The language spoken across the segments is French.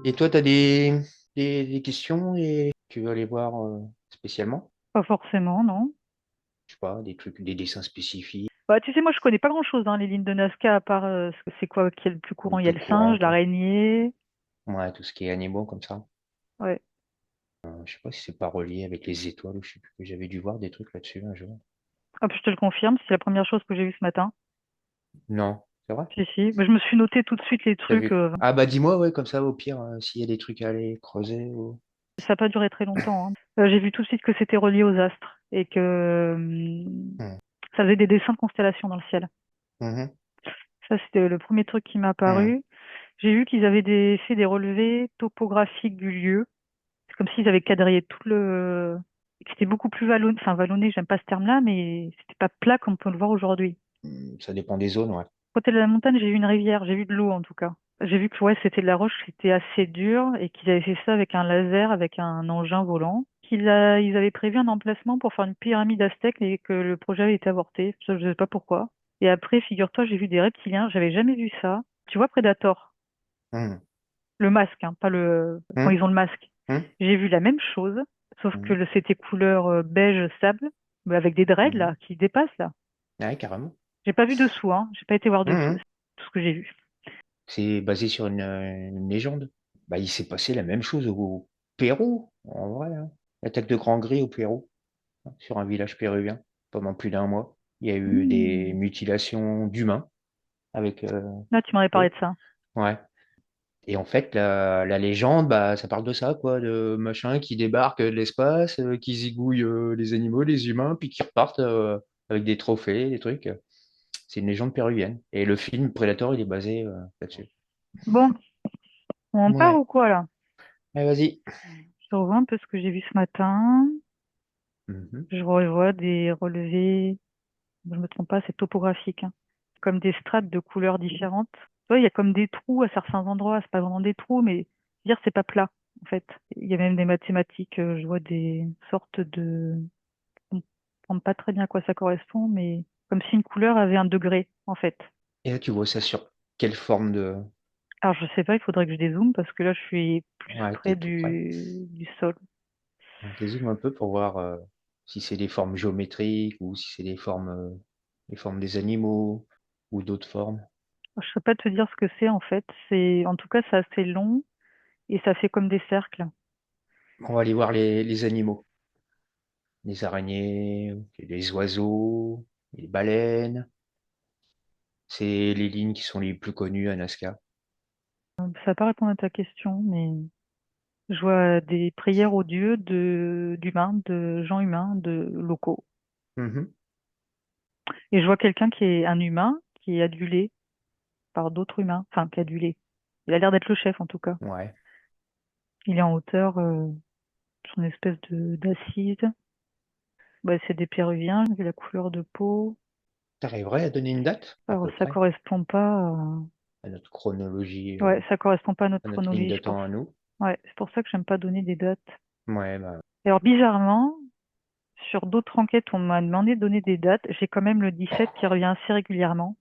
Et toi, tu as des questions et tu veux aller voir spécialement? Pas forcément, non. Je sais pas, des trucs, des dessins spécifiques, Bah, tu sais, moi, je connais pas grand-chose, hein, les lignes de Nazca, à part c'est quoi qui est le plus le courant. Il y a plus le courant, singe, quoi. l'araignée. Ouais, tout ce qui est animaux comme ça. Ouais. Je sais pas si c'est pas relié avec les étoiles ou je sais plus. J'avais dû voir des trucs là-dessus un jour. Hop, je te le confirme, c'est la première chose que j'ai vue ce matin. Non, c'est vrai? Si, si. Mais je me suis noté tout de suite les T'as trucs. vu? Ah bah dis-moi, ouais, comme ça, au pire, s'il y a des trucs à aller creuser ou... Ça n'a pas duré très longtemps, hein. J'ai vu tout de suite que c'était relié aux astres et que Hmm. ça faisait des dessins de constellations dans le ciel. Mhm. Ça, c'était le premier truc qui m'a Hmm. apparu. J'ai vu qu'ils avaient fait des relevés topographiques du lieu. C'est comme s'ils avaient quadrillé tout le... que c'était beaucoup plus vallonné, enfin vallonné, j'aime pas ce terme-là, mais c'était pas plat comme on peut le voir aujourd'hui. Ça dépend des zones, ouais. Côté de la montagne, j'ai vu une rivière, j'ai vu de l'eau en tout cas. J'ai vu que ouais, c'était de la roche, c'était assez dur et qu'ils avaient fait ça avec un laser, avec un engin volant. Ils avaient prévu un emplacement pour faire une pyramide aztèque et que le projet avait été avorté. Ça, je sais pas pourquoi. Et après, figure-toi, j'ai vu des reptiliens, j'avais jamais vu ça. Tu vois Predator, Hmm. le masque, hein, pas le quand Hmm. ils ont le masque. Hmm. J'ai vu la même chose, sauf que Hmm. c'était couleur beige sable, mais avec des dreads Mhm. là qui dépassent là. Ouais, carrément. J'ai pas vu dessous, hein. J'ai pas été voir dessous. Mhm. C'est tout ce que j'ai vu. C'est basé sur une légende. Bah, il s'est passé la même chose au Pérou, en vrai, hein. L'attaque de Grand Gris au Pérou, hein, sur un village péruvien, pendant plus d'un mois. Il y a eu des Hmm. mutilations d'humains avec... Là, tu m'aurais parlé oui, de ça. ouais. Et en fait, la légende, bah, ça parle de ça, quoi, de machins qui débarquent de l'espace, qui zigouillent les animaux, les humains, puis qui repartent avec des trophées, des trucs. C'est une légende péruvienne. Et le film Predator, il est basé là-dessus. Bon, on en part Ouais. ou quoi là? Allez, vas-y. Je revois un peu ce que j'ai vu ce matin. Mhm. Je revois des relevés. Je me trompe pas, c'est topographique, hein. Comme des strates de couleurs différentes. Tu vois, il y a comme des trous à certains endroits. C'est pas vraiment des trous, mais dire c'est pas plat en fait. Il y a même des mathématiques. Je vois des sortes de. Je comprends pas très bien à quoi ça correspond, mais comme si une couleur avait un degré en fait. Et là, tu vois ça sur quelle forme de... Alors je sais pas, il faudrait que je dézoome parce que là je suis plus Ouais, près t'es tout près. du sol. On dézoome un peu pour voir si c'est des formes géométriques ou si c'est des formes des animaux ou d'autres formes. Je ne sais pas te dire ce que c'est en fait. C'est, en tout cas, c'est assez long et ça fait comme des cercles. On va aller voir les animaux. Les araignées, les oiseaux, les baleines. C'est les lignes qui sont les plus connues à Nazca. Ça va pas répondre à ta question, mais je vois des prières aux dieux d'humains, de gens humains, de locaux. Mhm. Et je vois quelqu'un qui est un humain, qui est adulé par d'autres humains, enfin, qui est adulé. Il a l'air d'être le chef en tout cas. Ouais. Il est en hauteur, sur une espèce de d'assise. Bah, c'est des Péruviens, vu la couleur de peau. T'arriverais à donner une date, à Alors, peu ça près, correspond pas à notre chronologie, ouais, ça correspond pas à notre à notre ligne chronologie, de je pense. temps à nous? Ouais, c'est pour ça que j'aime pas donner des dates. Ouais, bah, Alors bizarrement, sur d'autres enquêtes, on m'a demandé de donner des dates. J'ai quand même le 17 qui revient assez régulièrement.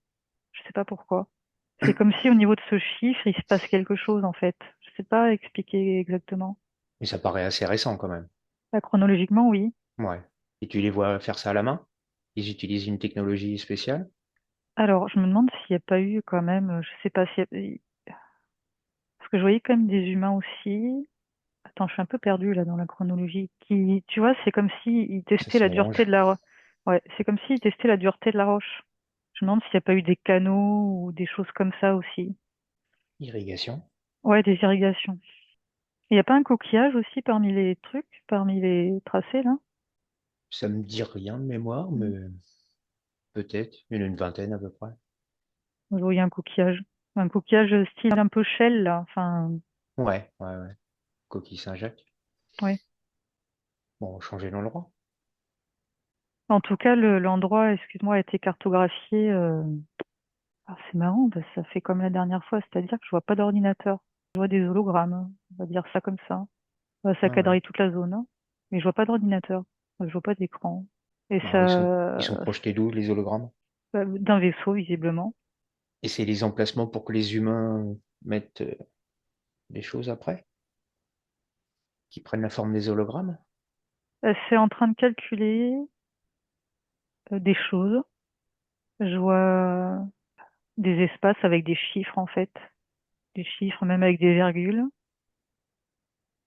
Je sais pas pourquoi. C'est comme si au niveau de ce chiffre, il se passe quelque chose en fait. Je sais pas expliquer exactement. mais ça paraît assez récent quand même. Là, chronologiquement, oui. Ouais. Et tu les vois faire ça à la main? Ils utilisent une technologie spéciale? Alors, je me demande s'il n'y a pas eu quand même, je sais pas s'il y a... Parce que je voyais quand même des humains aussi. Attends, je suis un peu perdue là dans la chronologie. Qui, tu vois, c'est comme s'ils Ça testaient se la dureté mélange. de la ouais, c'est comme s'ils testaient la dureté de la roche. Je me demande s'il n'y a pas eu des canaux ou des choses comme ça aussi. Irrigation. Ouais, des irrigations. Il n'y a pas un coquillage aussi parmi les trucs, parmi les tracés là? Ça me dit rien de mémoire, Mm. mais peut-être. Il y en a une vingtaine à peu près. Je voyais un coquillage. Un coquillage style un peu shell là. Enfin, Ouais, ouais, ouais. Coquille Saint-Jacques. ouais. Bon, changer l'endroit. En tout cas, l'endroit, excuse-moi, a été cartographié. Ah, c'est marrant, parce que ça fait comme la dernière fois, c'est-à-dire que je vois pas d'ordinateur. Je vois des hologrammes, hein. On va dire ça comme ça. Ça Ouais, ouais. quadrille toute la zone, hein. Mais je vois pas d'ordinateur. Je vois pas d'écran. Et Alors, ils sont ça, projetés d'où, les hologrammes? d'un vaisseau, visiblement. Et c'est les emplacements pour que les humains mettent des choses après, qui prennent la forme des hologrammes. C'est en train de calculer des choses. Je vois des espaces avec des chiffres en fait, des chiffres même avec des virgules.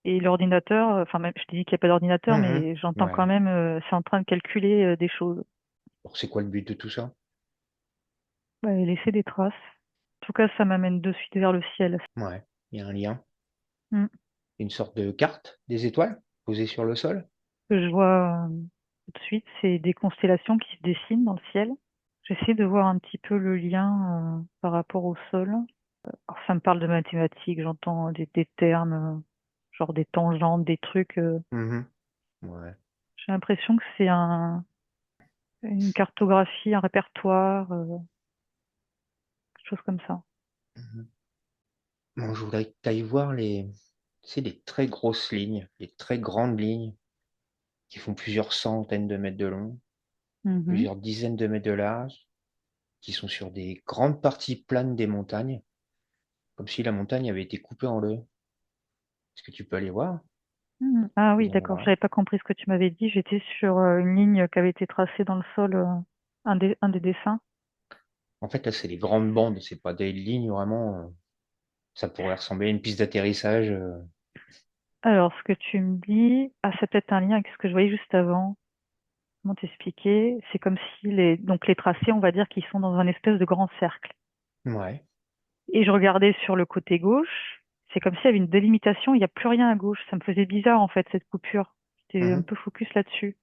Et l'ordinateur, enfin même, je te dis qu'il n'y a pas d'ordinateur, Mhm. mais j'entends quand Ouais. même, c'est en train de calculer des choses. Alors, c'est quoi le but de tout ça? Bah, et laisser des traces. En tout cas, ça m'amène de suite vers le ciel. Ouais. Il y a un lien. Mm. Une sorte de carte des étoiles posée sur le sol. Ce que je vois tout de suite, c'est des constellations qui se dessinent dans le ciel. J'essaie de voir un petit peu le lien par rapport au sol. Alors, ça me parle de mathématiques, j'entends des termes, genre des tangentes, des trucs. Mhm. Ouais. J'ai l'impression que c'est une cartographie, un répertoire, quelque chose comme ça. Mhm. Bon, je voudrais que tu ailles voir c'est des très grosses lignes, des très grandes lignes qui font plusieurs centaines de mètres de long, Mhm. plusieurs dizaines de mètres de large, qui sont sur des grandes parties planes des montagnes, comme si la montagne avait été coupée en deux. Est-ce que tu peux aller voir Mhm. Ah oui, ces d'accord, endroits? j'avais pas compris ce que tu m'avais dit. J'étais sur une ligne qui avait été tracée dans le sol, un des dessins. En fait, là, c'est des grandes bandes, c'est pas des lignes vraiment. Ça pourrait ressembler à une piste d'atterrissage. Alors, ce que tu me dis, ah, c'est peut-être un lien avec ce que je voyais juste avant. Comment t'expliquer? C'est comme si donc les tracés, on va dire qu'ils sont dans un espèce de grand cercle. Ouais. Et je regardais sur le côté gauche, c'est comme s'il y avait une délimitation, il n'y a plus rien à gauche. Ça me faisait bizarre, en fait, cette coupure. J'étais un Mhm. peu focus là-dessus.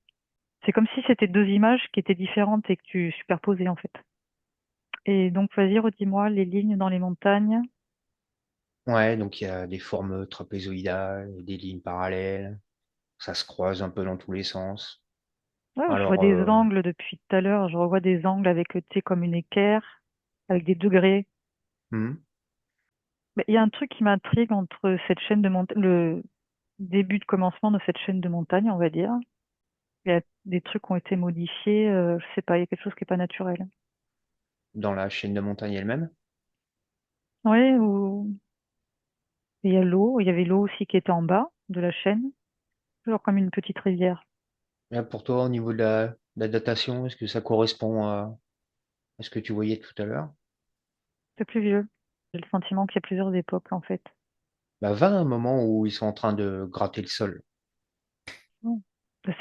C'est comme si c'était deux images qui étaient différentes et que tu superposais, en fait. Et donc, vas-y, redis-moi les lignes dans les montagnes. Ouais, donc il y a des formes trapézoïdales, des lignes parallèles. Ça se croise un peu dans tous les sens. Ouais, je vois Alors, des angles depuis tout à l'heure. Je revois des angles avec, tu sais, comme une équerre, avec des degrés. hmm, Mais il y a un truc qui m'intrigue entre cette chaîne de montagne, le début de commencement de cette chaîne de montagne, on va dire. Il y a des trucs qui ont été modifiés, je sais pas, il y a quelque chose qui est pas naturel. dans la chaîne de montagne elle-même. Oui, ou il y a l'eau, il y avait l'eau aussi qui était en bas de la chaîne, genre comme une petite rivière. Là, pour toi, au niveau de la datation, est-ce que ça correspond à ce que tu voyais tout à l'heure? C'est plus vieux. J'ai le sentiment qu'il y a plusieurs époques, en fait. Bah, va à un moment où ils sont en train de gratter le sol. Mm.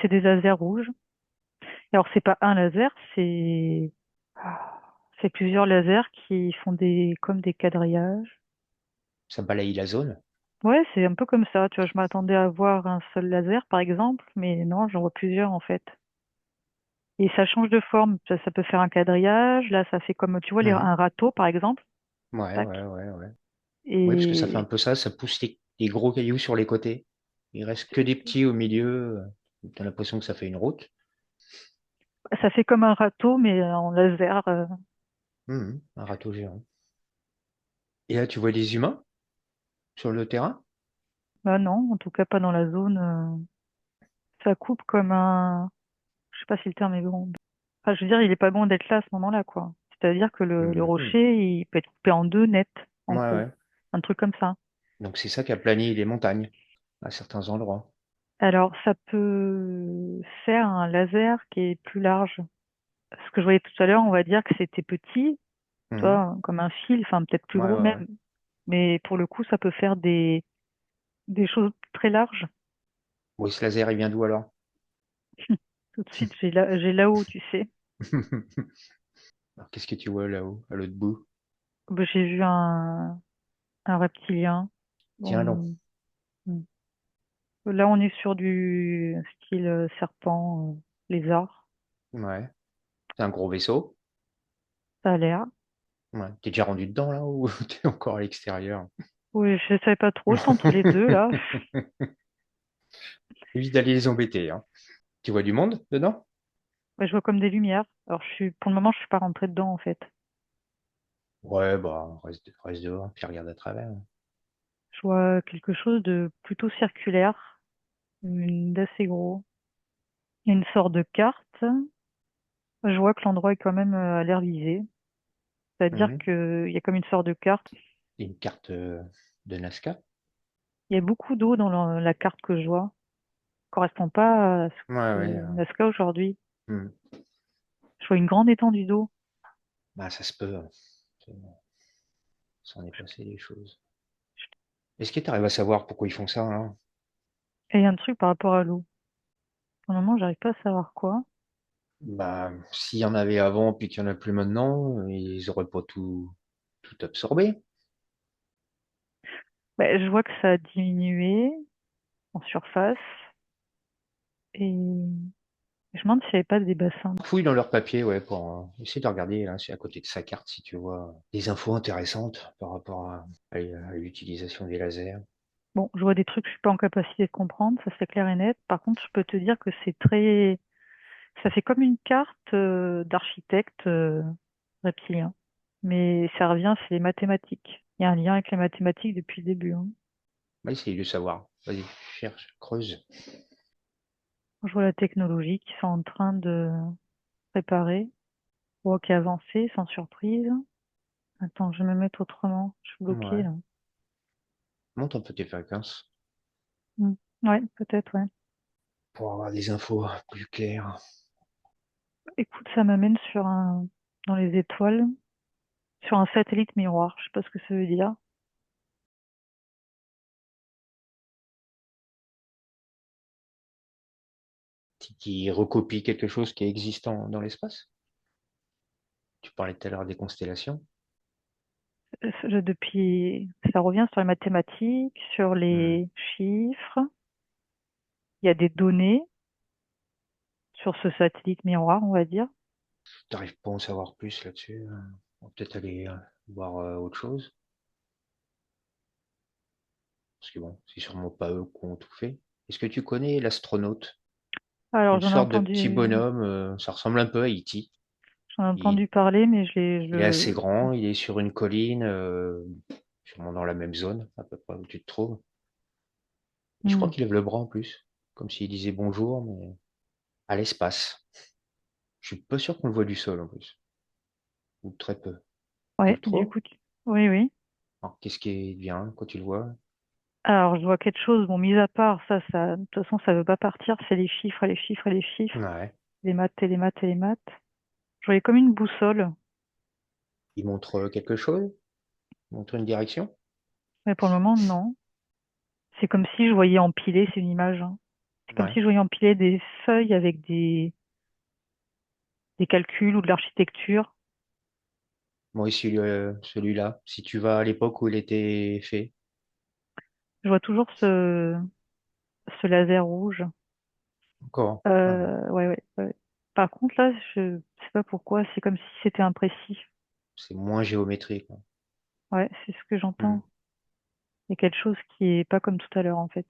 C'est des lasers rouges. Alors, c'est pas un laser, ah, c'est plusieurs lasers qui font comme des quadrillages. Ça balaye la zone. Ouais, c'est un peu comme ça. Tu vois, je m'attendais à voir un seul laser, par exemple, mais non, j'en vois plusieurs, en fait. Et ça change de forme. Ça peut faire un quadrillage. Là, ça fait comme, tu vois, Mhm. un râteau, par exemple. Ouais, Tac. ouais, ouais, ouais. Oui, parce que ça fait un Et peu ça, ça pousse les gros cailloux sur les côtés. Il reste que des petits au milieu. T'as l'impression que ça fait une route. ça fait comme un râteau, mais en laser. Un râteau géant. Et là, tu vois des humains sur le terrain? Bah non, en tout cas pas dans la zone. Ça coupe comme un. Je sais pas si le terme est bon. Enfin, je veux dire, il est pas bon d'être là à ce moment-là, quoi. C'est-à-dire que le Mhm. rocher, il peut être coupé en deux net, en Ouais, gros. ouais. Un truc comme ça. Donc c'est ça qui a plani les montagnes à certains endroits. Alors, ça peut faire un laser qui est plus large. Ce que je voyais tout à l'heure, on va dire que c'était petit, tu Mhm. vois, comme un fil, enfin peut-être plus Ouais, gros ouais, ouais. même. Mais pour le coup, ça peut faire des choses très larges. Bon, ce laser, il vient d'où alors? Tout de suite, j'ai là-haut, tu sais. Alors, qu'est-ce que tu vois là-haut, à l'autre bout? Bah, j'ai vu un reptilien. Tiens donc. Bon, là, on est sur du style serpent, lézard. Ouais. C'est un gros vaisseau. Ça a l'air. Ouais. T'es déjà rendu dedans là ou t'es encore à l'extérieur? Oui, je savais pas trop, c'est entre les deux, là. Évite d'aller les embêter, hein. Tu vois du monde dedans? Ouais, je vois comme des lumières. Alors, pour le moment, je suis pas rentrée dedans, en fait. Ouais, bah, reste dehors, puis regarde à travers. Je vois quelque chose de plutôt circulaire, d'assez gros. Une sorte de carte. Je vois que l'endroit est quand même à l'air visé. C'est-à-dire Mhm. qu'il y a comme une sorte de carte. Et une carte de Nazca. Il y a beaucoup d'eau dans la carte que je vois. Correspond pas à Ouais, ce ouais. Nazca aujourd'hui. Hmm. Je vois une grande étendue d'eau. Bah, ça se peut, hein. C'est- Ça en est passé des choses. Est-ce que tu arrives à savoir pourquoi ils font ça, hein? Et il y a un truc par rapport à l'eau. Pour le moment, j'arrive pas à savoir quoi. Bah, s'il y en avait avant puis qu'il y en a plus maintenant, ils auraient pas tout absorbé. Ben, je vois que ça a diminué en surface et je me demande s'il n'y avait pas des bassins. Fouille dans leur papier, ouais, pour essayer de regarder là, c'est à côté de sa carte si tu vois des infos intéressantes par rapport à l'utilisation des lasers. Bon, je vois des trucs que je suis pas en capacité de comprendre, ça c'est clair et net. Par contre, je peux te dire que c'est très, ça fait comme une carte d'architecte reptilien. Mais ça revient, c'est les mathématiques. Il y a un lien avec les mathématiques depuis le début, hein. Bah, essaye de savoir. Vas-y, cherche, creuse. Je vois la technologie qui sont en train de préparer. Je vois qui est avancée, sans surprise. Attends, je vais me mettre autrement. Je suis bloquée Ouais. là. Monte un peu tes fréquences Hmm. Ouais, peut-être, ouais. pour avoir des infos plus claires. Écoute, ça m'amène dans les étoiles, sur un satellite miroir. Je sais pas ce que ça veut dire. Qui recopie quelque chose qui est existant dans l'espace. Tu parlais tout à l'heure des constellations. Ça revient sur les mathématiques, sur Hmm. les chiffres. Il y a des données sur ce satellite miroir, on va dire. T'arrives pas à en savoir plus là-dessus. On va peut-être aller voir autre chose. Parce que bon, c'est sûrement pas eux qui ont tout fait. Est-ce que tu connais l'astronaute? Alors, Une sorte de petit bonhomme, ça ressemble un peu à E.T. j'en ai Il, entendu parler, mais il est assez grand, il est sur une colline, sûrement dans la même zone, à peu près où tu te trouves. Et je crois Hmm. qu'il lève le bras en plus, comme s'il disait bonjour, mais à l'espace. Je suis pas sûr qu'on le voit du sol en plus, ou très peu. Ou Ouais, du trop. coup, oui, oui. Alors, qu'est-ce qui est bien quand tu le vois? Alors, je vois quelque chose, bon, mis à part ça, de toute façon, ça veut pas partir, c'est les chiffres, les chiffres et les chiffres, Ouais. les maths et les maths et les maths. Je voyais comme une boussole, Il montre quelque chose? Il montre une direction? mais pour le moment, non. C'est comme si je voyais empiler, c'est une image, hein. C'est comme Ouais. si je voyais empiler des feuilles avec des calculs ou de l'architecture. Moi aussi, celui-là, si tu vas à l'époque où il était fait, Je vois toujours ce laser rouge. encore. Ouais. Ouais, ouais, ouais. Par contre, là, je sais pas pourquoi, c'est comme si c'était imprécis. C'est moins géométrique, hein. Ouais, c'est ce que Hmm. j'entends. Il y a quelque chose qui est pas comme tout à l'heure, en fait.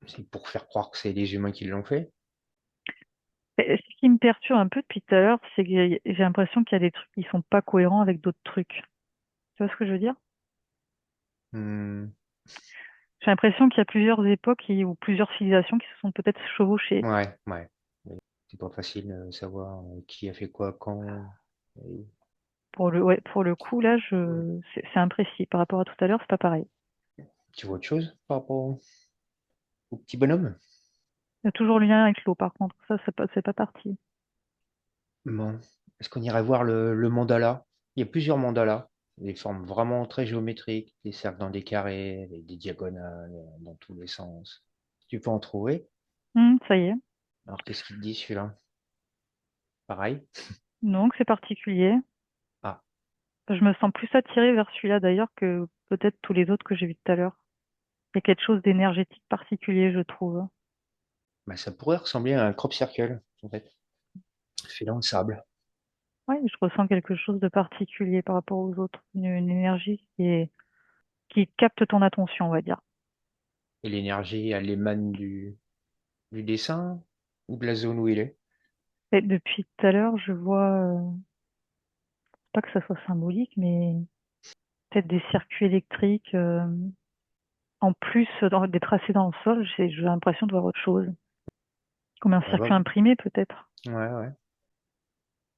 C'est pour faire croire que c'est les humains qui l'ont fait. Et ce qui me perturbe un peu depuis tout à l'heure, c'est que j'ai l'impression qu'il y a des trucs qui sont pas cohérents avec d'autres trucs. Tu vois ce que je veux dire? Hmm. J'ai l'impression qu'il y a plusieurs époques ou plusieurs civilisations qui se sont peut-être chevauchées. Ouais, ouais. Mais c'est pas facile de savoir qui a fait quoi quand. Et- Ouais, pour le coup, là, Hmm. c'est imprécis. Par rapport à tout à l'heure, c'est pas pareil. Tu vois autre chose par rapport au petit bonhomme? Il y a toujours le lien avec l'eau, par contre. Ça, c'est pas parti. Bon. Est-ce qu'on irait voir le mandala? Il y a plusieurs mandalas, des formes vraiment très géométriques, des cercles dans des carrés, avec des diagonales dans tous les sens. Tu peux en trouver. Ça y est. Alors, qu'est-ce qu'il te dit celui-là? Pareil? Donc, c'est particulier. Ah, Je me sens plus attirée vers celui-là, d'ailleurs, que peut-être tous les autres que j'ai vus tout à l'heure. Il y a quelque chose d'énergétique particulier, je trouve. bah, ça pourrait ressembler à un crop circle, en fait, fait dans le sable. Oui, je ressens quelque chose de particulier par rapport aux autres. Une énergie qui capte ton attention, on va dire. Et l'énergie, elle émane du dessin ou de la zone où il est? Et depuis tout à l'heure, je vois, pas que ça soit symbolique, mais peut-être des circuits électriques, en plus des tracés dans le sol, j'ai l'impression de voir autre chose. Comme un Bah, circuit va. imprimé, peut-être. Ouais, ouais.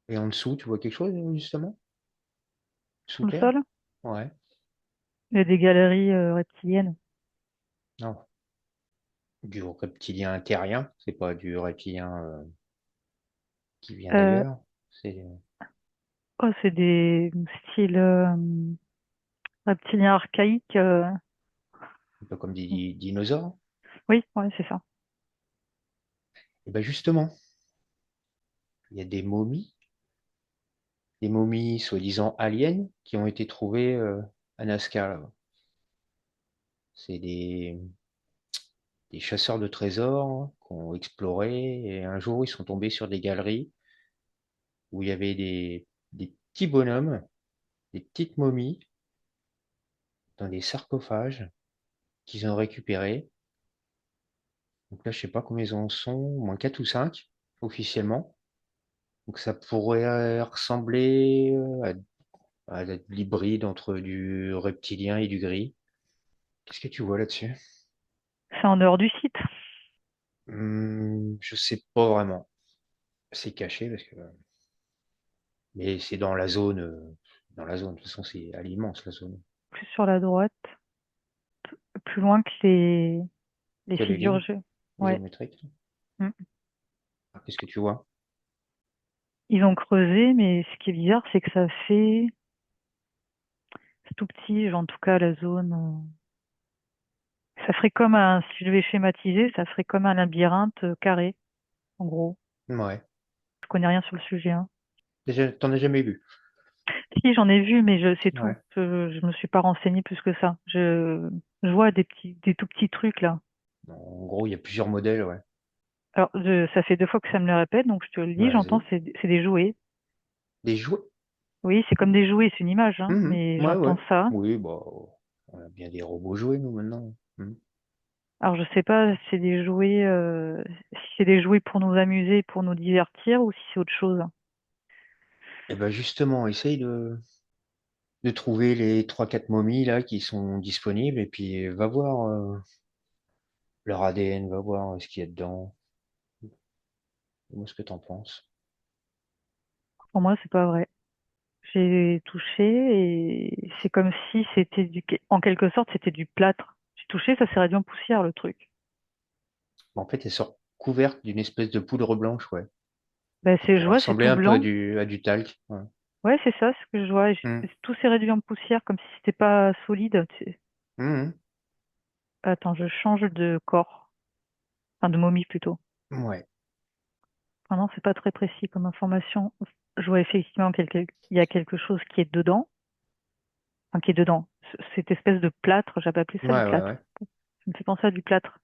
Et en dessous, tu vois quelque chose, justement? Sous Sous le terre? sol, Ouais. il y a des galeries reptiliennes. Non, du reptilien terrien, c'est pas du reptilien qui vient Euh, d'ailleurs. C'est oh, c'est des styles reptiliens archaïques. un peu comme des dinosaures. Oui, ouais, c'est ça. Et ben justement, il y a des momies soi-disant aliens qui ont été trouvées à Nazca, là. C'est des chasseurs de trésors qui ont exploré et un jour ils sont tombés sur des galeries où il y avait des petits bonhommes, des petites momies dans des sarcophages qu'ils ont récupérés. Donc là, je sais pas combien ils en sont, au moins 4 ou 5 officiellement. Donc ça pourrait ressembler à l'hybride entre du reptilien et du gris. Qu'est-ce que tu vois là-dessus? C'est en dehors du site. Je sais pas vraiment. C'est caché parce que, mais c'est dans la zone. Dans la zone. De toute façon, c'est elle est immense la zone. Plus sur la droite, plus loin que les Que les figures lignes jeu. Ouais. géométriques. Mm. Alors, qu'est-ce que tu vois? Ils ont creusé, mais ce qui est bizarre, c'est que ça fait c'est tout petit, en tout cas la zone. Ça ferait comme un, si je devais schématiser, ça ferait comme un labyrinthe carré, en gros. Ouais. Je connais rien sur le sujet, hein. Déjà, t'en as jamais vu. Si, j'en ai vu, mais c'est tout. Ouais. Je me suis pas renseignée plus que ça. Je vois des tout petits trucs là. En gros, il y a plusieurs modèles, ouais. Alors, ça fait 2 fois que ça me le répète, donc je te le dis, j'entends, Vas-y. c'est des jouets. Des jouets. Oui, c'est comme des jouets, c'est une image, hein, mais Ouais, ouais. j'entends ça. Oui, bah, on a bien des robots jouets, nous, maintenant. Mhm. Alors, je sais pas si c'est des jouets, si c'est des jouets pour nous amuser, pour nous divertir, ou si c'est autre chose. Et ben justement, essaye de trouver les trois quatre momies là qui sont disponibles et puis va voir leur ADN, va voir ce qu'il y a dedans. Dis-moi ce que t'en penses. Pour moi, c'est pas vrai. J'ai touché et c'est comme si c'était en quelque sorte, c'était du plâtre. J'ai touché, ça s'est réduit en poussière, le truc. En fait, elles sont couvertes d'une espèce de poudre blanche, ouais. Ben, Ça je pourrait vois, c'est ressembler tout un peu blanc. à du talc. Ouais. Ouais, c'est ça, ce que je vois. Mhm. Tout s'est réduit en poussière, comme si c'était pas solide. Mhm. Attends, je change de corps. Enfin, de momie plutôt. Ouais. Ah non, c'est pas très précis comme information. Je vois effectivement il y a quelque chose qui est dedans. Enfin, qui est dedans. Cette espèce de plâtre, j'avais appelé Ouais, ça du ouais, ouais. plâtre. Ça me fait penser à du plâtre.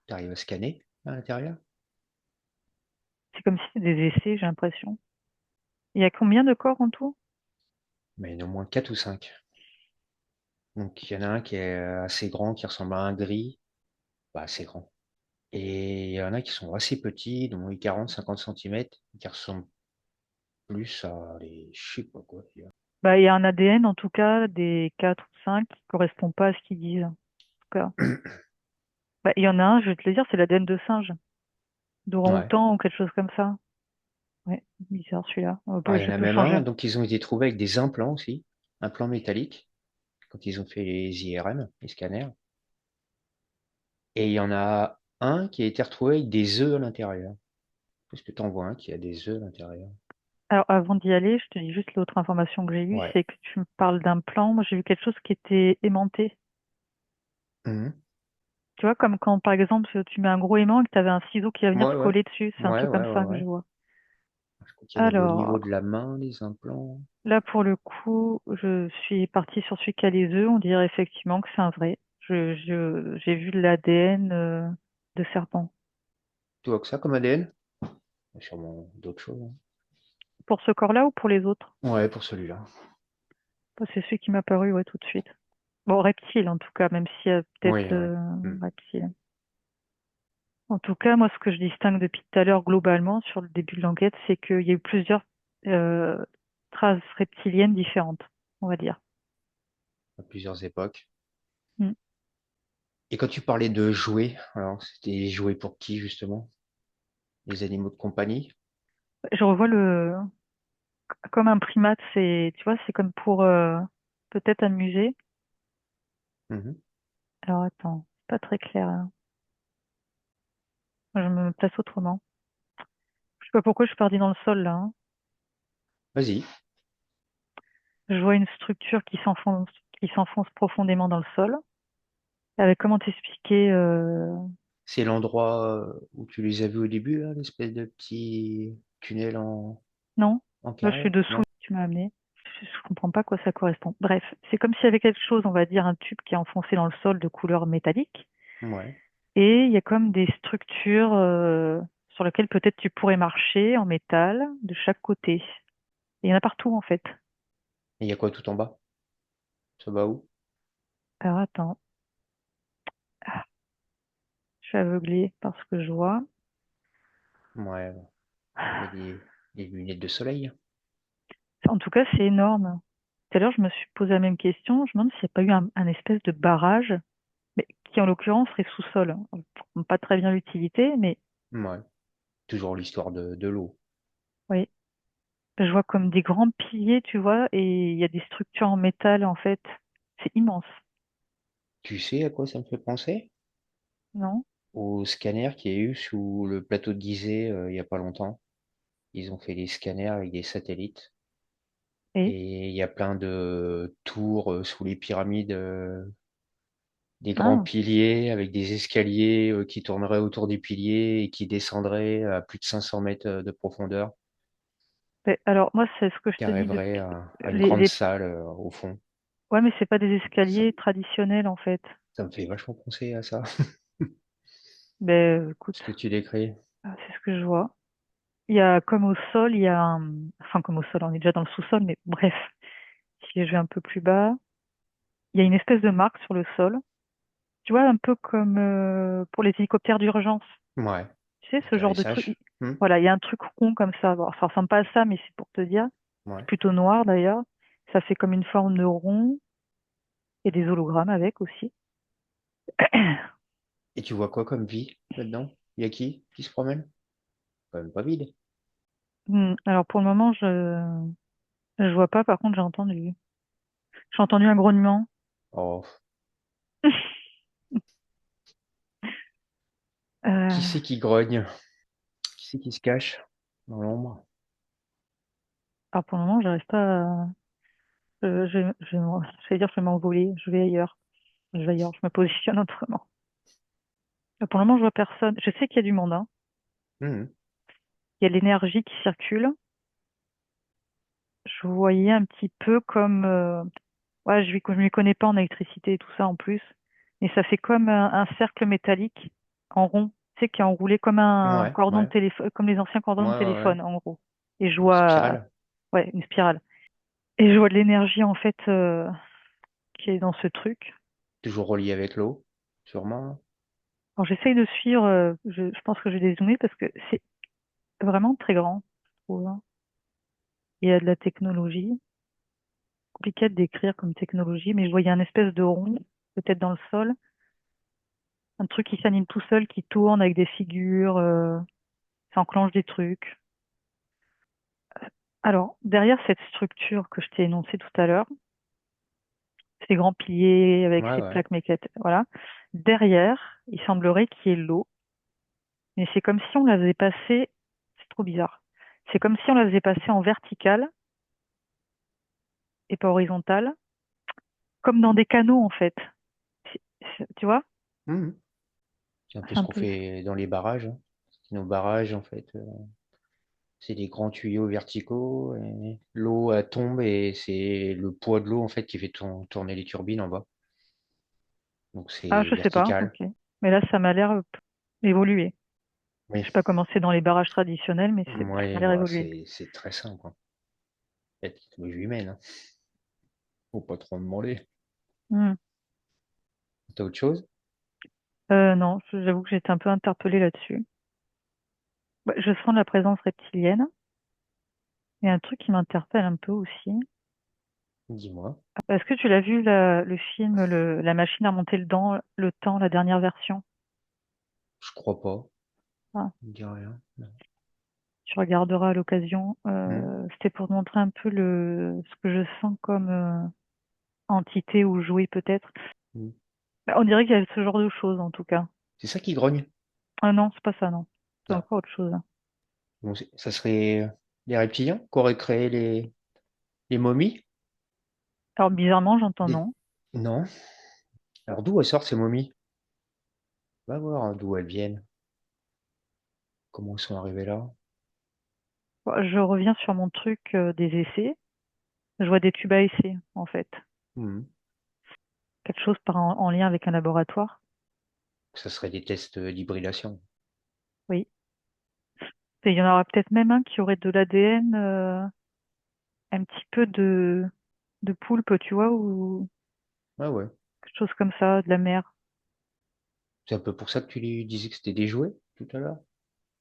T'arrives à scanner à l'intérieur? C'est comme si c'était des essais, j'ai l'impression. Il y a combien de corps en tout? Mais il y en a au moins 4 ou 5. Donc il y en a un qui est assez grand, qui ressemble à un gris. Bah, assez grand. Et il y en a qui sont assez petits, dont les 40-50 centimètres, qui ressemblent plus à des, je sais pas quoi. Bah, il y a un ADN, en tout cas, des 4 ou 5 qui correspond pas à ce qu'ils disent. En tout cas. Bah, il y en a un, je vais te le dire, c'est l'ADN de singe, Ouais. d'orang-outan ou quelque chose comme ça. Ouais, bizarre celui-là. Ah, il y en Je a peux même changer. un, donc ils ont été trouvés avec des implants aussi, implants métalliques, quand ils ont fait les IRM, les scanners. Et il y en a un qui a été retrouvé avec des œufs à l'intérieur. Est-ce que tu en vois un qui a des œufs à l'intérieur? Alors, avant d'y aller, je te dis juste l'autre information que j'ai eue, Ouais. c'est que tu me parles d'un plan. Moi, j'ai vu quelque chose qui était aimanté. Mhm. Tu vois, comme quand, par exemple, tu mets un gros aimant et que tu avais un ciseau qui va venir Ouais, se ouais. coller dessus. C'est un Ouais, truc comme ouais, ouais, ça que je ouais. vois. Je crois qu'il y en avait au niveau de Alors, la main, les implants. là, pour le coup, je suis partie sur celui qui a les œufs. On dirait effectivement que c'est un vrai. J'ai vu de l'ADN de serpent. Tu vois que ça comme ADN? Il y a sûrement d'autres choses, hein. Pour ce corps-là ou pour les autres? Ouais, pour celui-là. Bah, c'est celui qui m'a paru, ouais, tout de suite. Bon, reptile en tout cas, même s'il y a peut-être Oui, ouais. Hmm. reptile. En tout cas, moi, ce que je distingue depuis tout à l'heure globalement sur le début de l'enquête, c'est qu'il y a eu plusieurs euh, traces reptiliennes différentes, on va dire. À plusieurs époques. Mm. Et quand tu parlais de jouets, alors c'était jouets pour qui justement? Les animaux de compagnie? Je revois comme un primate, tu vois, c'est comme pour peut-être amuser. Mhm. Alors attends, c'est pas très clair, hein. Je me place autrement. Je sais pas pourquoi je suis perdue dans le sol là, hein. Vas-y. Je vois une structure qui s'enfonce profondément dans le sol. Avec comment t'expliquer C'est l'endroit où tu les as vus au début, là, l'espèce de petit tunnel Non, en là je suis carré? dessous, Non? tu m'as amené. Je comprends pas à quoi ça correspond. Bref, c'est comme s'il y avait quelque chose, on va dire un tube qui est enfoncé dans le sol de couleur métallique. Ouais. Et il y a comme des structures sur lesquelles peut-être tu pourrais marcher en métal de chaque côté. Et il y en a partout en fait. Et il y a quoi tout en bas? Ça va où? Alors attends, ah, je suis aveuglée par ce que je vois. Ouais, mais des lunettes de soleil. En tout cas, c'est énorme. Tout à l'heure, je me suis posé la même question. Je me demande s'il n'y a pas eu un espèce de barrage, mais qui en l'occurrence serait sous-sol. On ne comprend pas très bien l'utilité, mais Ouais. Toujours l'histoire de l'eau. oui. Je vois comme des grands piliers, tu vois, et il y a des structures en métal, en fait. C'est immense, Tu sais à quoi ça me fait penser? non? Au scanner qu'il y a eu sous le plateau de Gizeh il y a pas longtemps. Ils ont fait des scanners avec des satellites. Et, Et il y a plein de tours sous les pyramides, des grands ah, piliers avec des escaliers qui tourneraient autour des piliers et qui descendraient à plus de 500 mètres de profondeur, alors, moi, c'est ce que je qui te dis arriveraient depuis. à une Les, grande les... salle au fond. Ouais, mais c'est pas des Ça, escaliers traditionnels, en fait. ça me fait vachement penser à ça, Ben, écoute, ce que tu décris. c'est ce que je vois. Il y a comme au sol, il y a enfin comme au sol, on est déjà dans le sous-sol, mais bref, si je vais un peu plus bas, il y a une espèce de marque sur le sol. Tu vois, un peu comme pour les hélicoptères d'urgence. Ouais, Tu sais, ce genre de truc. atterrissage. Hmm. Voilà, il y a un truc rond comme ça. Bon, ça ressemble pas à ça, mais c'est pour te dire. C'est Ouais. plutôt noir d'ailleurs. Ça fait comme une forme de rond et des hologrammes avec aussi. Et tu vois quoi comme vie là-dedans? Il y a qui se promène? Quand même pas vide. Alors pour le moment, je vois pas. Par contre, j'ai entendu. J'ai entendu un grognement. Oh, qui Euh, c'est qui grogne? Qui c'est qui se cache dans l'ombre? alors pour le moment, j'arrive pas. Je vais dire, je vais m'envoler. Je vais ailleurs. Je vais ailleurs. Je me positionne autrement. Pour le moment, je vois personne. Je sais qu'il y a du monde, hein. Hmm. Il y a de l'énergie qui circule. Je voyais un petit peu comme ouais, je m'y connais pas en électricité et tout ça en plus. Mais ça fait comme un cercle métallique en rond, tu sais, qui est enroulé comme un Ouais, cordon de ouais, téléphone, comme les anciens ouais, cordons de ouais, ouais. téléphone, en gros. Et je Une vois, spirale. ouais, une spirale. Et je vois de l'énergie, en fait, qui est dans ce truc. Toujours relié avec l'eau, sûrement. Alors, j'essaye de suivre, je pense que je vais dézoomer parce que c'est vraiment très grand, je trouve, hein. Il y a de la technologie, compliqué de décrire comme technologie, mais je voyais un espèce de rond, peut-être dans le sol, un truc qui s'anime tout seul, qui tourne avec des figures, ça enclenche des trucs. Alors, derrière cette structure que je t'ai énoncée tout à l'heure, ces grands piliers avec Ouais, ces ouais. plaques mécaniques, voilà, derrière, il semblerait qu'il y ait l'eau, mais c'est comme si on la faisait passer, c'est trop bizarre, c'est comme si on la faisait passer en verticale et pas horizontale, comme dans des canaux en fait. Tu vois? Mhm. C'est un peu C'est ce un qu'on peu... fait dans les barrages, hein. Nos barrages, en fait, c'est des grands tuyaux verticaux et l'eau elle tombe et c'est le poids de l'eau en fait qui fait tourner les turbines en bas. Donc Ah, c'est je sais pas, vertical. ok. Mais là, ça m'a l'air évolué. Je Oui. sais pas comment c'est dans les barrages traditionnels, mais ça m'a Ouais, l'air bah, évolué. c'est très simple, hein. La technologie humaine, hein. Faut pas trop demander. Hmm. T'as autre chose? Non, j'avoue que j'étais un peu interpellée là-dessus. Bah, je sens la présence reptilienne. Il y a un truc qui m'interpelle un peu aussi. Dis-moi. Est-ce que tu l'as vu, le film La machine à remonter le temps, la dernière version? Je crois pas. Ah, Ça me dit rien. Non. tu regarderas à l'occasion. Hmm. C'était pour te montrer un peu ce que je sens comme entité ou jouet peut-être. Hmm. Bah, on dirait qu'il y a ce genre de choses, en tout cas. C'est ça qui grogne? Ah non, c'est pas ça, non. C'est Ah, encore autre chose. bon, ça serait les reptiliens qui auraient créé les momies? Alors, bizarrement, j'entends Des... non. Non. Alors d'où elles sortent ces momies? Va voir hein, d'où elles viennent. Comment elles sont arrivées là? Bon, je reviens sur mon truc des essais. Je vois des tubes à essais, en fait. Hmm. Quelque chose en lien avec un laboratoire. Ça serait des tests d'hybridation. Oui. Et il y en aura peut-être même un qui aurait de l'ADN, un petit peu de poulpe, tu vois, ou Ah ouais. quelque chose comme ça, de la mer. C'est un peu pour ça que tu lui disais que c'était des jouets tout à l'heure.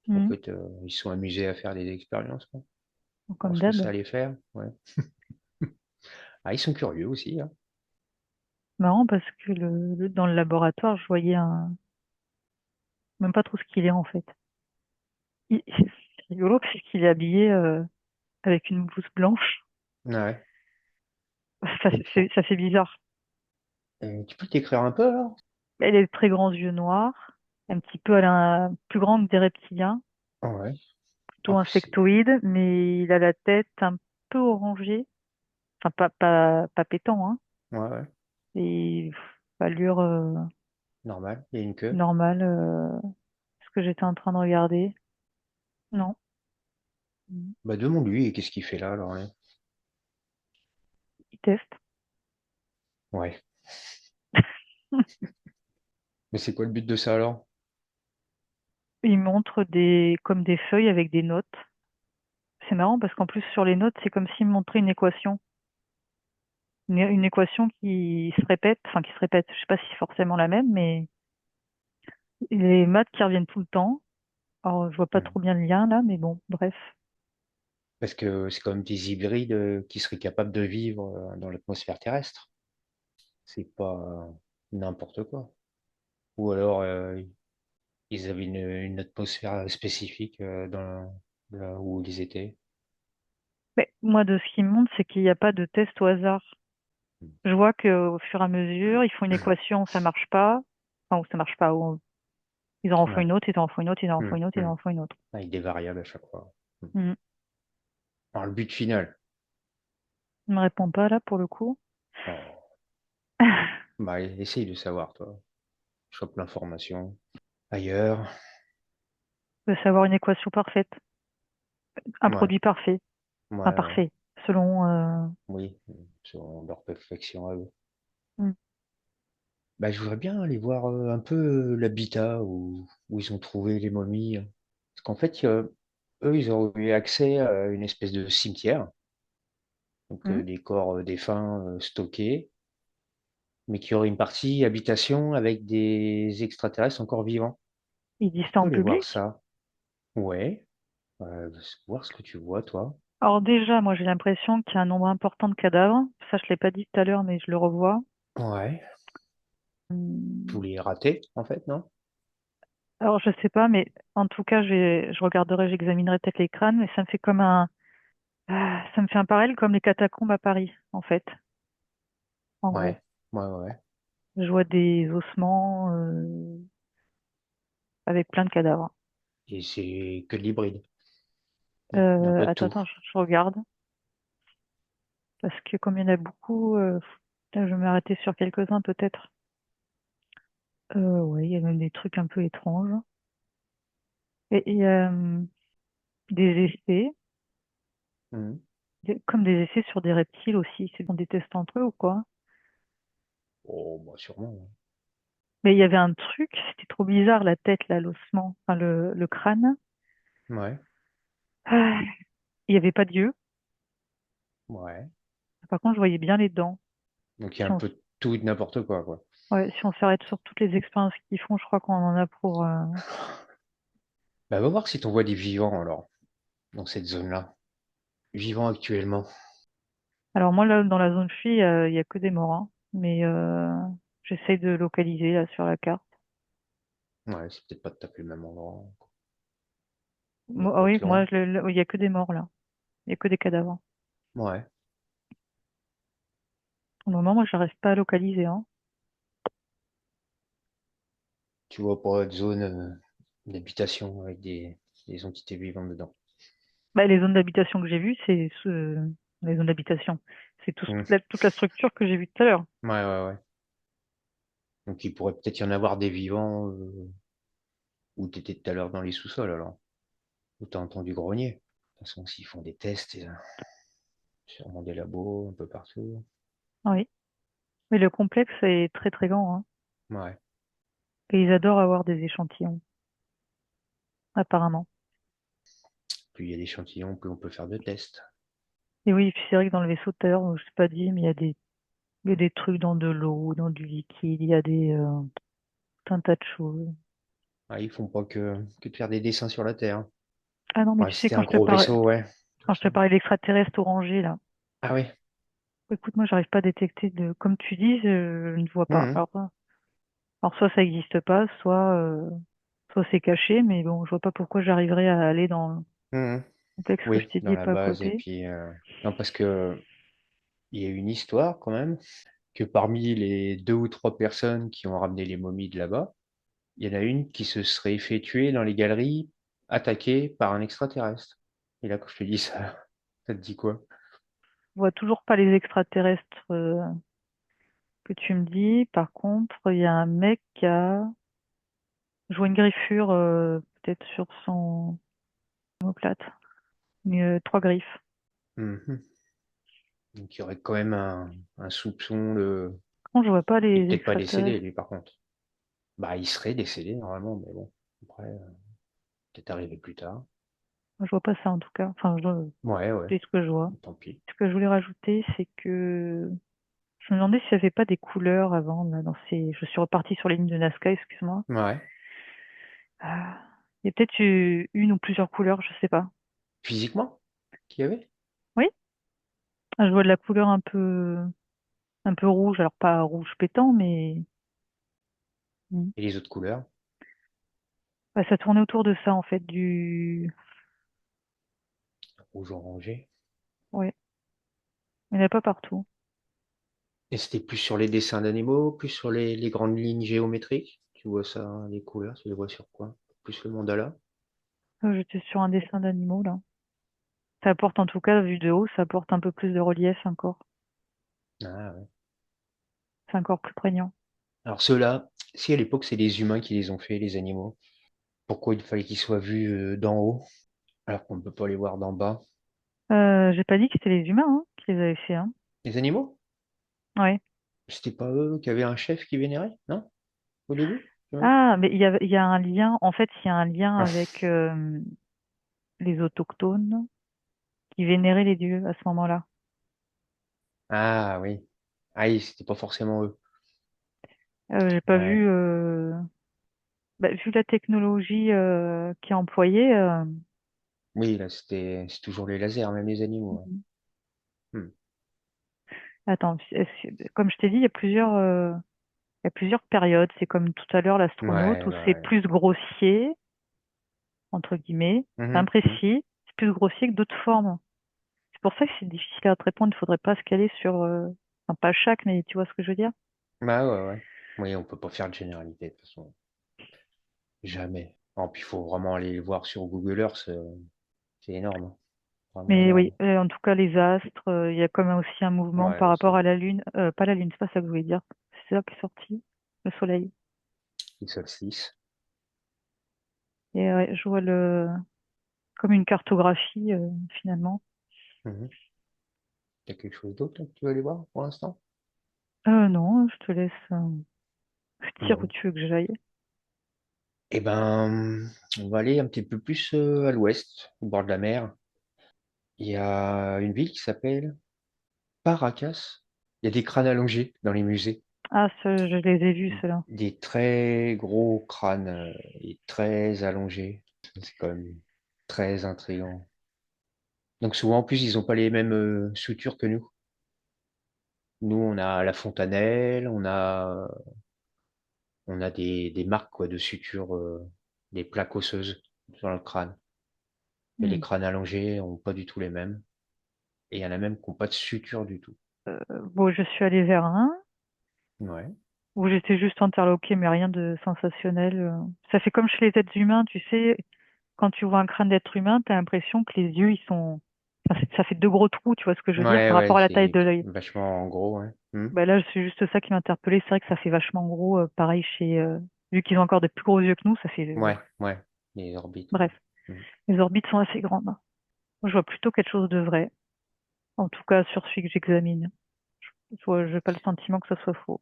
En Mhm. fait, ils se sont amusés à faire des expériences, quoi. Voir Comme ce que ça d'hab. allait faire. Ouais. Ah, ils sont curieux aussi, hein. Marrant parce que dans le laboratoire, je voyais même pas trop ce qu'il est en fait. C'est rigolo parce qu'il est habillé avec une blouse blanche. Ouais. Ça, Et pour... ça fait bizarre. Tu peux t'écrire un peu alors? Elle a des très grands yeux noirs, un petit peu plus grand que des reptiliens, Ouais. En plutôt plus, c'est... insectoïde, mais il a la tête un peu orangée, enfin pas pétant, hein, Ouais, ouais. et allure Normal. Il y a une queue. normale. Ce que j'étais en train de regarder. Non. Mm. Bah, demande-lui, et qu'est-ce qu'il fait là, alors, hein? Il teste. Ouais. Mais c'est quoi le but de ça alors? Il montre comme des feuilles avec des notes. C'est marrant parce qu'en plus sur les notes, c'est comme s'il me montrait une équation. Une équation qui se répète, enfin qui se répète, je sais pas si c'est forcément la même, mais les maths qui reviennent tout le temps. Alors je vois pas Hmm. trop bien le lien là, mais bon, bref. Parce que c'est comme des hybrides qui seraient capables de vivre dans l'atmosphère terrestre. C'est pas n'importe quoi. Ou alors ils avaient une atmosphère spécifique là où ils étaient. Mais moi, de ce qui me montre, c'est qu'il n'y a pas de test au hasard. Je vois qu'au fur et à mesure, ils font une équation, ça marche pas. Enfin, ou ça marche pas. Ou ils en refont Ouais. une autre, ils en refont une autre, ils en Hmm, refont une autre, ils hmm. en refont une autre. Avec des variables à chaque fois. Hmm. Mm. Alors le but final. Il me répond pas là pour le coup. Oh. Bah, essaye de savoir, toi. Chope l'information. Ailleurs. De savoir une équation parfaite, un Ouais. produit parfait, Ouais, enfin ouais. parfait, selon. Oui. Sur leur perfection à eux. Mm. Bah, je voudrais bien aller voir un peu l'habitat où ils ont trouvé les momies. Parce qu'en fait, eux, ils ont eu accès à une espèce de cimetière. Donc, Mm. des corps défunts stockés, mais qui aurait une partie habitation avec des extraterrestres encore vivants. Il dit Tu ça peux en aller voir public. ça. Ouais. Voir ce que tu vois, toi. Alors déjà, moi j'ai l'impression qu'il y a un nombre important de cadavres. Ça, je l'ai pas dit tout à l'heure, mais je le revois. Ouais. Tous Mm. les ratés, en fait, non? Alors je sais pas, mais en tout cas, je regarderai, j'examinerai peut-être les crânes, mais ça me fait ça me fait un parallèle comme les catacombes à Paris, en fait. En gros, Ouais. Ouais, ouais, ouais. je vois des ossements avec plein de cadavres. Et c'est que de l'hybride. Il y a un peu de tout. Attends, je regarde parce que comme il y en a beaucoup, là, je vais m'arrêter sur quelques-uns peut-être. Ouais, il y a même des trucs un peu étranges. Et il y a des essais, Mhm. comme des essais sur des reptiles aussi. C'est qu'on des tests entre eux ou quoi? Oh, bah, sûrement. Mais il y avait un truc, c'était trop bizarre, la tête, là, l'ossement, enfin le crâne. Ouais. Ah, il n'y avait pas d'yeux. Ouais. Par contre, je voyais bien les dents. Donc, il y a Si un on, peu de tout et de n'importe quoi, quoi. ouais, si on s'arrête sur toutes les expériences qu'ils font, je crois qu'on en a pour. Bah, va voir si t'en vois des vivants, alors, dans cette zone-là. Vivants actuellement. Alors moi, là, dans la zone fille, il y a que des morts, hein. Mais j'essaye de localiser là sur la carte. Ouais, c'est peut-être pas tout à fait le même endroit. Il doit Ah pas oui, être moi, loin. il y a que des morts là. Il y a que des cadavres. Ouais. Au moment, moi, j'arrive pas à localiser, hein. Tu vois pas de zone d'habitation avec des entités vivantes dedans. Bah, les zones d'habitation que j'ai vues, les zones d'habitation. C'est Hmm. toute la structure que j'ai vue tout à l'heure. Ouais, ouais, ouais. Donc il pourrait peut-être y en avoir des vivants où tu étais tout à l'heure dans les sous-sols alors. Où tu as entendu grogner. De toute façon, s'ils font des tests, sûrement des labos un peu partout. Oui. Mais le complexe est très très grand, hein. Ouais. Et ils adorent avoir des échantillons, apparemment. Plus il y a d'échantillons, plus on peut faire de tests. Et oui, puis c'est vrai que dans le vaisseau tout à l'heure, je sais pas dit, mais il y a des trucs dans de l'eau, dans du liquide, il y a tout un tas de choses. Ah, ils font pas que de faire des dessins sur la Terre, hein. Ah non, mais Ouais, tu sais, c'était un gros vaisseau, ouais. Tout quand je te ça. parlais d'extraterrestres orangés, là, Ah oui. écoute, moi, j'arrive pas à détecter comme tu dis, je ne vois pas. Mhm. Alors soit ça n'existe pas, soit c'est caché, mais bon, je vois pas pourquoi j'arriverais à aller dans le Mhm. complexe que je Oui, t'ai dit dans et la pas à base. Et côté. puis, non, parce que il y a une histoire quand même, que parmi les deux ou trois personnes qui ont ramené les momies de là-bas, il y en a une qui se serait fait tuer dans les galeries, attaquée par un extraterrestre. Et là, quand je te dis ça, ça te dit quoi? Je vois toujours pas les extraterrestres que tu me dis. Par contre, il y a un mec qui a joué une griffure peut-être sur son omoplate. Trois griffes. Mhm. Donc, il y aurait quand même un soupçon de... Par contre, je vois pas Il est les peut-être pas décédé, extraterrestres. lui, par contre. Bah, il serait décédé, normalement, mais bon. Après, peut-être arrivé plus tard. Moi, je vois pas ça en tout cas. Enfin, Ouais, ouais, c'est ce que je vois. tant pis. Ce que je voulais rajouter, c'est que je me demandais s'il n'y avait pas des couleurs avant, là, dans ces... Je suis repartie sur les lignes de Nazca, excuse-moi. Ouais. Ah, il y a peut-être eu une ou plusieurs couleurs, je sais pas. Physiquement, qu'il y avait? Oui, ah, je vois de la couleur un peu rouge, alors pas rouge pétant, mais hmm. Et les autres couleurs? Bah, ça tournait autour de ça en fait, Rouge orangé. ouais, il n'y en a pas partout. Et c'était plus sur les dessins d'animaux, plus sur les grandes lignes géométriques? Tu vois ça, hein, les couleurs, tu les vois sur quoi? Plus le mandala? J'étais sur un dessin d'animaux là. Ça apporte en tout cas, vu de haut, ça apporte un peu plus de relief encore. Ah, ouais. C'est encore plus prégnant. Alors ceux-là, si à l'époque c'est les humains qui les ont fait, les animaux, pourquoi il fallait qu'ils soient vus d'en haut, alors qu'on ne peut pas les voir d'en bas? J'ai pas dit que c'était les humains hein, qui les avaient fait, hein. Les animaux? Ouais. C'était pas eux qui avaient un chef qui vénérait, non? Au début? Ouais. Ah, mais il y a un lien, en fait, il y a un lien avec les autochtones qui vénéraient les dieux à ce moment-là. Ah oui. Ah oui, c'était pas forcément eux. J'ai pas Ouais. vu, bah, vu la technologie qui est employée. Oui, là c'est toujours les lasers, même les animaux, Mhm. ouais. Hmm. Attends, comme je t'ai dit, il y a plusieurs périodes. C'est comme tout à l'heure l'astronaute Ouais, où bah c'est ouais. plus grossier, entre guillemets, c'est Mhm, mhm. imprécis, c'est plus grossier que d'autres formes. C'est pour ça que c'est difficile à te répondre. Il faudrait pas se caler sur, enfin, pas chaque, mais tu vois ce que je veux dire? Bah ouais, ouais. Oui, on peut pas faire de généralité, de toute façon. Jamais. Oh, puis il faut vraiment aller le voir sur Google Earth, c'est énorme, hein. Vraiment Mais oui, énorme. en tout cas, les astres, il y a comme aussi un mouvement Ouais, par le rapport à soleil. la Lune. Pas la Lune, c'est pas ça que je voulais dire. C'est ça qui est sorti, le Soleil. Le solstice. Et je vois comme une cartographie, finalement. Mhm. Il y a quelque chose d'autre là, que tu veux aller voir pour l'instant? Non, je te laisse dire où Bon. tu veux que j'aille. Eh ben, on va aller un petit peu plus à l'ouest, au bord de la mer. Il y a une ville qui s'appelle Paracas. Il y a des crânes allongés dans les musées. Ah, je les ai vus, ceux-là. Des très gros crânes et très allongés. C'est quand même très intriguant. Donc souvent, en plus, ils n'ont pas les mêmes sutures que nous. Nous, on a la fontanelle, on a des marques quoi, de sutures, des plaques osseuses dans le crâne. Et les Hmm. crânes allongés ont pas du tout les mêmes. Et il y en a même qui n'ont pas de suture du tout. Bon, je suis allée vers un. Ouais. où j'étais juste interloquée, mais rien de sensationnel. Ça fait comme chez les êtres humains, tu sais, quand tu vois un crâne d'être humain, t'as l'impression que les yeux, ils sont... Enfin, ça fait deux gros trous, tu vois ce que je veux dire, Ouais, par ouais, rapport à la taille c'est de l'œil. vachement gros, ouais. Bah là, c'est juste ça qui m'a interpellée. C'est vrai que ça fait vachement gros, pareil chez... vu qu'ils ont encore des plus gros yeux que nous, ça fait... Ouais, ouais, les orbites, ouais. Bref, Mm. les orbites sont assez grandes. Moi, je vois plutôt quelque chose de vrai, en tout cas sur celui que j'examine. Je n'ai pas le sentiment que ça soit faux.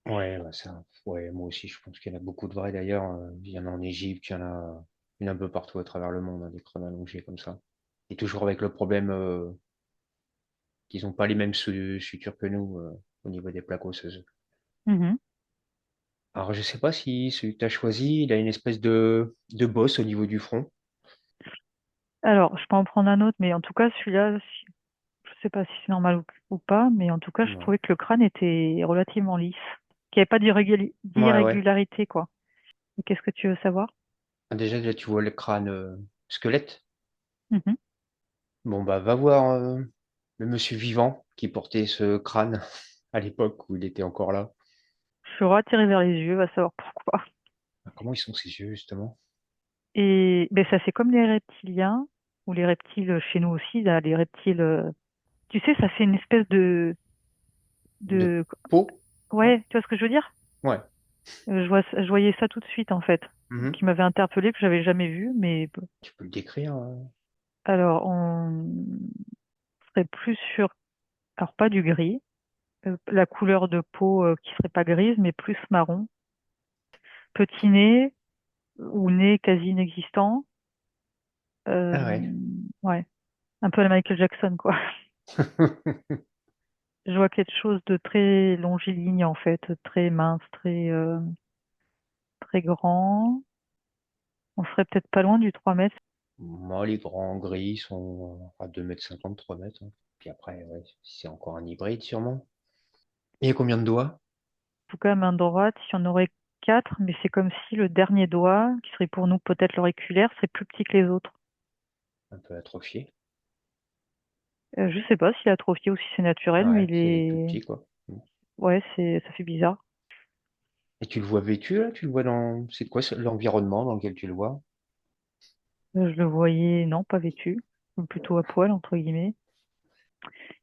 Ouais, bah ça, ouais, moi aussi, je pense qu'il y en a beaucoup de vrais d'ailleurs. Il y en a en Égypte, il y en a un peu partout à travers le monde, hein, des crânes allongés comme ça. Et toujours avec le problème qu'ils n'ont pas les mêmes sutures que nous au niveau des plaques osseuses. Mhm. Alors, je sais pas si celui que tu as choisi, il a une espèce de bosse au niveau du front. Alors, je peux en prendre un autre, mais en tout cas, celui-là, je sais pas si c'est normal ou pas, mais en tout cas, je Ouais, trouvais que le crâne était relativement lisse, qu'il n'y avait pas ouais, ouais. d'irrégularité, quoi. Et qu'est-ce que tu veux savoir? Ah, déjà, là, tu vois le crâne squelette. Mhm. Bon, bah, va voir le monsieur vivant qui portait ce crâne à l'époque où il était encore là. Je suis attirée vers les yeux, va savoir pourquoi. Ah, comment ils sont ses yeux, justement? Et ben, ça fait comme les reptiliens, ou les reptiles chez nous aussi, là, les reptiles, tu sais, ça fait une espèce De de, peau? Ouais. ouais, tu vois ce que je veux dire? Ouais. Je voyais ça tout de suite, en fait, Mhm. qui m'avait interpellée, que j'avais jamais vu, mais Tu peux le décrire? alors, on serait plus sur, alors pas du gris, la couleur de peau qui serait pas grise, mais plus marron. Petit nez ou nez quasi inexistant. Euh, Ah ouais. ouais, un peu à la Michael Jackson, quoi. Je vois quelque chose de très longiligne, en fait, très mince, très grand. On serait peut-être pas loin du 3 mètres. Moi, les grands gris sont à 2,50 m, 3 mètres, hein. Puis après, ouais, c'est encore un hybride, sûrement. Il y a combien de doigts? En tout cas, main droite, il y en aurait quatre, mais c'est comme si le dernier doigt, qui serait pour nous peut-être l'auriculaire, serait plus petit que les autres. Un peu atrophié. Je sais pas s'il est atrophié ou si c'est naturel, mais Ouais, il c'est tout est... petit, quoi. Ouais, ça fait bizarre. Et tu le vois vêtu, là? Tu le vois dans... C'est quoi l'environnement dans lequel tu le vois? Je le voyais, non, pas vêtu, ou plutôt à poil, entre guillemets.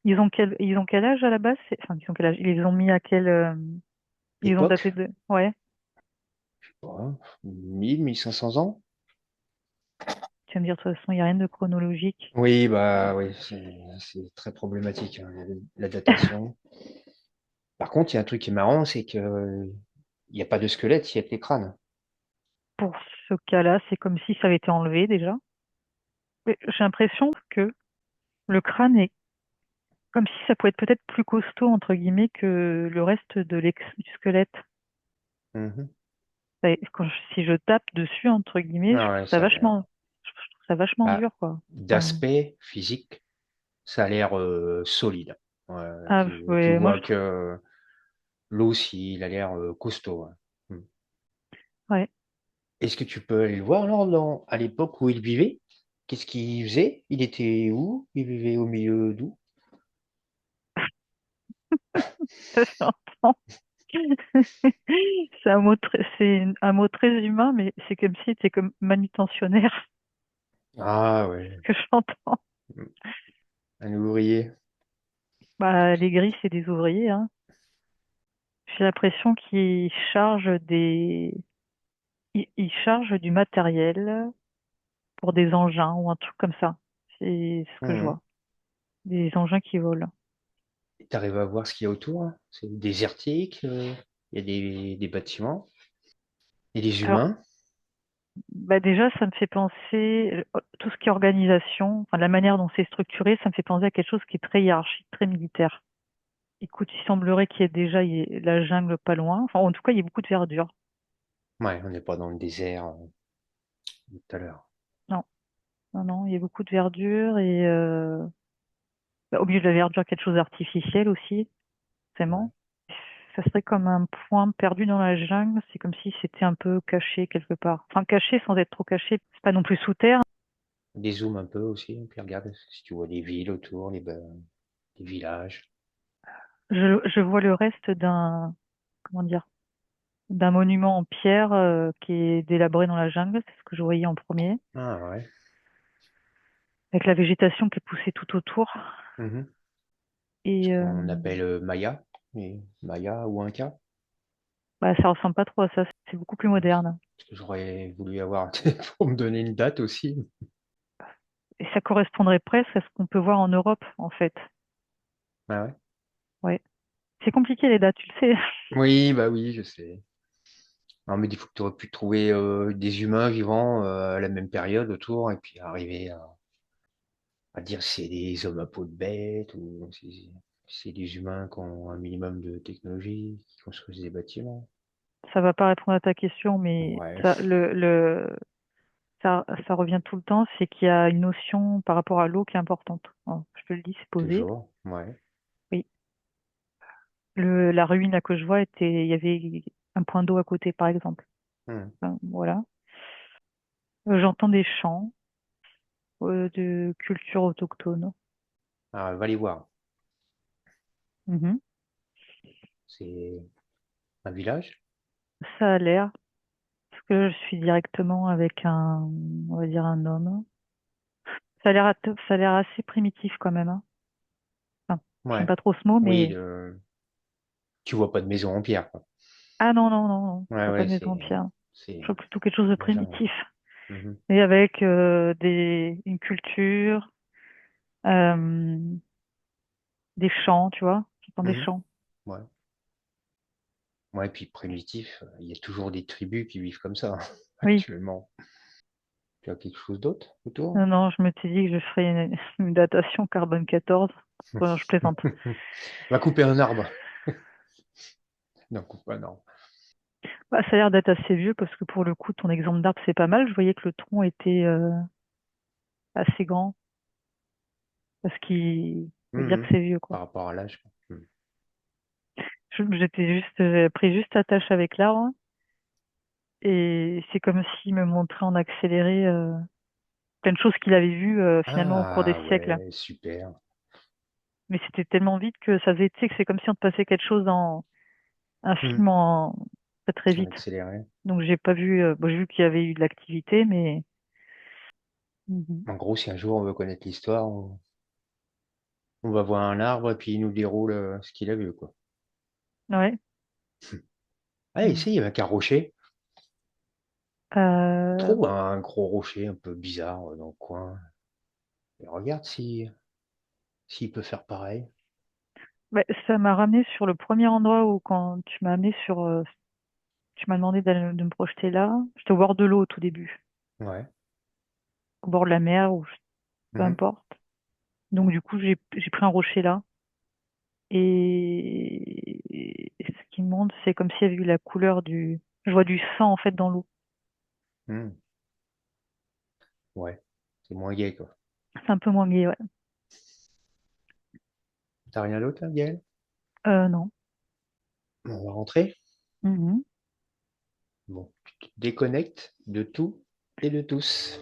Ils ont quel âge à la base? Enfin, ils ont quel âge? Ils les ont mis à quel... Ils ont Époque? daté de... Ouais, Ouais, 1 500 ans? tu vas me dire, de toute façon, il n'y a rien de chronologique. Oui, bah oui, c'est très problématique, hein, la datation. Par contre, il y a un truc qui est marrant, c'est que il n'y a pas de squelette, il y a que les crânes. Pour ce cas-là, c'est comme si ça avait été enlevé déjà. Mais j'ai l'impression que le crâne est comme si ça pouvait être peut-être plus costaud, entre guillemets, que le reste du squelette. Mhm. Si je tape dessus, entre guillemets, Ah ouais, ça a l'air. je trouve ça vachement Bah, dur, quoi. Enfin, d'aspect physique, ça a l'air solide. Ouais, ah, tu ouais, moi, vois que l'os, il a l'air costaud, ouais. Mm. ouais. Est-ce que tu peux aller le voir alors à l'époque où il vivait? Qu'est-ce qu'il faisait? Il était où? Il vivait au milieu d'où? J'entends. C'est un mot très humain, mais c'est comme si c'était comme manutentionnaire Ah ouais, que j'entends. mm, un ouvrier. Bah, les gris, c'est des ouvriers, hein. J'ai l'impression qu'ils chargent ils chargent du matériel pour des engins ou un truc comme ça. C'est ce que je Mhm. vois. Des engins qui volent. Tu arrives à voir ce qu'il y a autour, hein? C'est désertique, il y a des bâtiments, et des Alors, humains. bah déjà, ça me fait penser, tout ce qui est organisation, enfin, la manière dont c'est structuré, ça me fait penser à quelque chose qui est très hiérarchique, très militaire. Écoute, il semblerait qu'il y ait déjà la jungle pas loin. Enfin, en tout cas, il y a beaucoup de verdure. Ouais, on n'est pas dans le désert tout à l'heure. Non, non, non, il y a beaucoup de verdure et bah, au milieu de la verdure, quelque chose d'artificiel aussi, Ouais. forcément. Ça serait comme un point perdu dans la jungle. C'est comme si c'était un peu caché quelque part. Enfin, caché sans être trop caché. C'est pas non plus sous terre. Dézoome un peu aussi, puis regarde si tu vois les villes autour, les villages. Je vois le reste d'un comment dire, d'un monument en pierre qui est délabré dans la jungle, c'est ce que je voyais en premier, Ah ouais. avec la végétation qui est poussée tout autour. Mhm. Ce Et qu'on appelle Maya, Maya ou Inca. bah, ça ressemble pas trop à ça, c'est beaucoup plus moderne. Parce que j'aurais voulu avoir pour me donner une date aussi. Et ça correspondrait presque à ce qu'on peut voir en Europe, en fait. Ah ouais. Ouais. C'est compliqué les dates, tu le sais. Oui, bah oui, je sais. Non, mais il faut que tu aurais pu trouver des humains vivants à la même période autour et puis arriver à dire si c'est des hommes à peau de bête ou si c'est des humains qui ont un minimum de technologie, qui construisent des bâtiments. Ça va pas répondre à ta question, mais Ouais, ça revient tout le temps, c'est qu'il y a une notion par rapport à l'eau qui est importante. Bon, je te le dis, c'est posé. toujours. Ouais. Oui. La ruine là que je vois il y avait un point d'eau à côté, par exemple. Hmm. Enfin, voilà. J'entends des chants de culture autochtone. Ah, va les voir. Mhm. C'est un village? Ça a l'air, parce que je suis directement avec on va dire un homme. Ça a l'air assez primitif quand même, hein. Enfin, j'aime Ouais. pas trop ce mot, Oui, mais tu vois pas de maison en pierre, quoi. ah non, non, non, non, je Ouais, vois pas ouais, de maison en pierre. Je c'est vois plutôt quelque chose de la jungle. primitif. Mhm. Et avec une culture, euh, des chants, tu vois. J'entends des Mhm. chants. Ouais. Ouais, puis primitif, il y a toujours des tribus qui vivent comme ça, Oui. actuellement. Tu as quelque chose d'autre autour? Non, non, je me suis dit que je ferais une datation carbone 14. Bon, je plaisante. Va couper un arbre. Non, coupe pas, non. Bah, ça a l'air d'être assez vieux parce que pour le coup, ton exemple d'arbre, c'est pas mal. Je voyais que le tronc était assez grand, parce qu'il veut dire que Mhm. c'est vieux, quoi. Par rapport à l'âge. Mhm. J'ai pris juste attache avec l'arbre et c'est comme s'il me montrait en accéléré plein de choses qu'il avait vues finalement au cours des Ah siècles. ouais, super. Mais c'était tellement vite que ça faisait, tu sais, que c'est comme si on te passait quelque chose dans un Mhm. film très très En vite. accéléré. Donc j'ai pas vu, bon, j'ai vu qu'il y avait eu de l'activité, mais mhm. En gros, si un jour on veut connaître l'histoire, on va voir un arbre et puis il nous déroule ce qu'il a vu, quoi. Ouais. Ah, Mhm. ici, il y avait qu'un rocher. Euh, Trouve un gros rocher un peu bizarre dans le coin. Et regarde si s'il peut faire pareil. ouais, ça m'a ramené sur le premier endroit où quand tu m'as amené sur, tu m'as demandé de me projeter là. J'étais au bord de l'eau au tout début, Ouais. au bord de la mer ou peu Mhm. importe. Donc du coup j'ai pris un rocher là et ce qui me montre c'est comme s'il y avait eu la couleur je vois du sang en fait dans l'eau. Mhm. Ouais. C'est moins gai, quoi. C'est un peu moins gai, ouais. T'as rien d'autre, là, Gaël? Non. On va rentrer. Mhm. Bon, tu te déconnectes de tout et de tous.